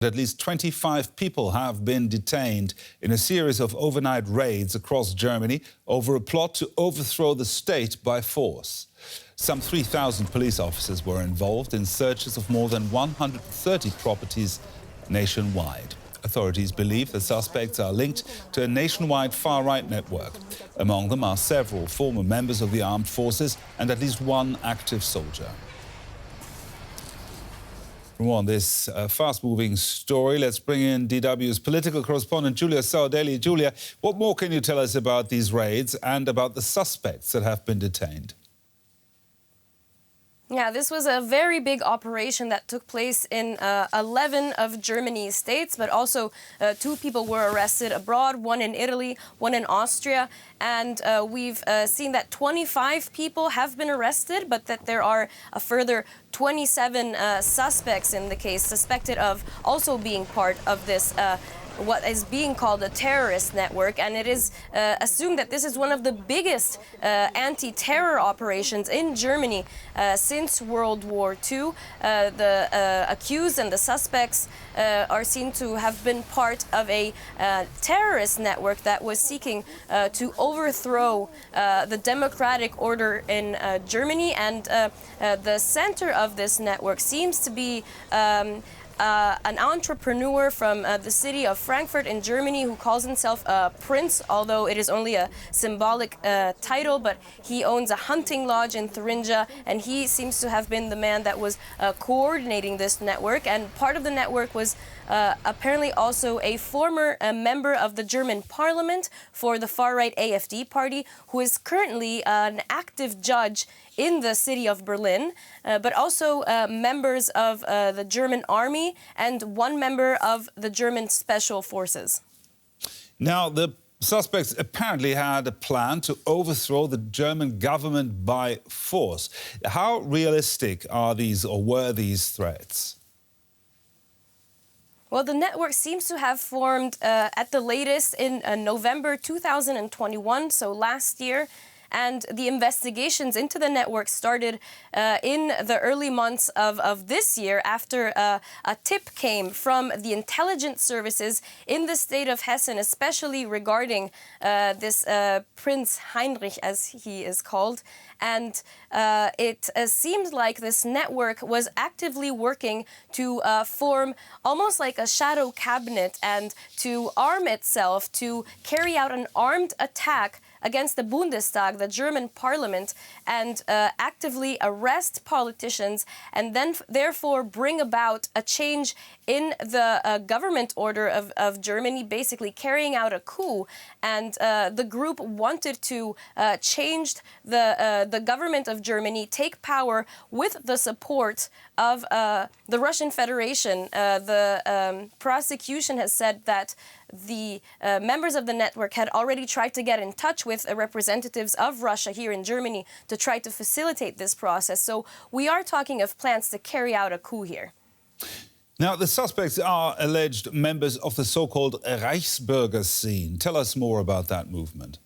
At least 25 people have been detained in a series of overnight raids across Germany over a plot to overthrow the state by force. Some 3,000 police officers were involved in searches of more than 130 properties nationwide. Authorities believe the suspects are linked to a nationwide far-right network. Among them are several former members of the armed forces and at least one active soldier. For more on this fast-moving story, let's bring in DW's political correspondent Julia Saudelli. Julia, what more can you tell us about these raids and about the suspects that have been detained? Yeah, this was a very big operation that took place in 11 of Germany's states, but also 2 people were arrested abroad, one in Italy, one in Austria. And we've seen that 25 people have been arrested, but that there are a further 27 suspects in the case, suspected of also being part of this what is being called a terrorist network, and it is assumed that this is one of the biggest anti-terror operations in Germany since World War II. The accused and the suspects are seen to have been part of a terrorist network that was seeking to overthrow the democratic order in Germany, and the center of this network seems to be an entrepreneur from the city of Frankfurt in Germany who calls himself a prince, although it is only a symbolic title, but he owns a hunting lodge in Thuringia, and he seems to have been the man that was coordinating this network. And part of the network was apparently also a former member of the German parliament for the far-right AfD party, who is currently an active judge in the city of Berlin, but also members of the German army and one member of the German special forces. Now, the suspects apparently had a plan to overthrow the German government by force. How realistic are these or were these threats? Well, the network seems to have formed at the latest in November 2021, so last year. And the investigations into the network started in the early months of this year after a tip came from the intelligence services in the state of Hessen, especially regarding this Prince Heinrich, as he is called. And it seems like this network was actively working to form almost like a shadow cabinet and to arm itself to carry out an armed attack against the Bundestag, the German parliament, and actively arrest politicians and then therefore bring about a change in the government order of Germany, basically carrying out a coup. And the group wanted to change the government of Germany, take power with the support of the Russian Federation. The prosecution has said that the members of the network had already tried to get in touch with representatives of Russia here in Germany to try to facilitate this process. So we are talking of plans to carry out a coup here. Now, the suspects are alleged members of the so-called Reichsbürger scene. Tell us more about that movement.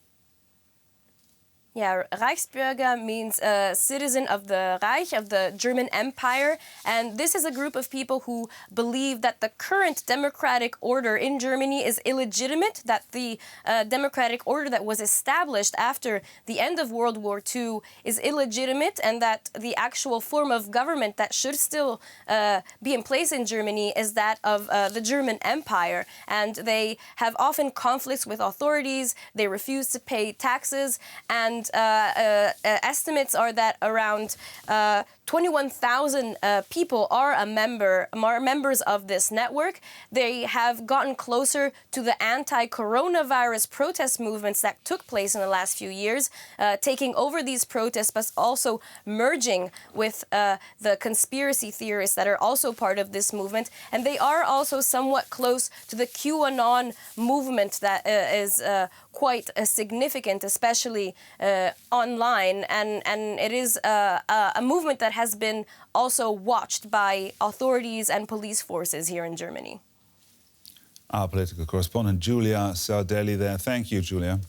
Yeah, Reichsbürger means citizen of the Reich, of the German Empire. And this is a group of people who believe that the current democratic order in Germany is illegitimate, that the democratic order that was established after the end of World War II is illegitimate, and that the actual form of government that should still be in place in Germany is that of the German Empire. And they have often conflicts with authorities, they refuse to pay taxes, and estimates are that around 21,000 people are members of this network. They have gotten closer to the anti-coronavirus protest movements that took place in the last few years, taking over these protests, but also merging with the conspiracy theorists that are also part of this movement. And they are also somewhat close to the QAnon movement that is quite significant, especially online. And it is a movement that has been also watched by authorities and police forces here in Germany. Our political correspondent Julia Saudelli there. Thank you, Julia.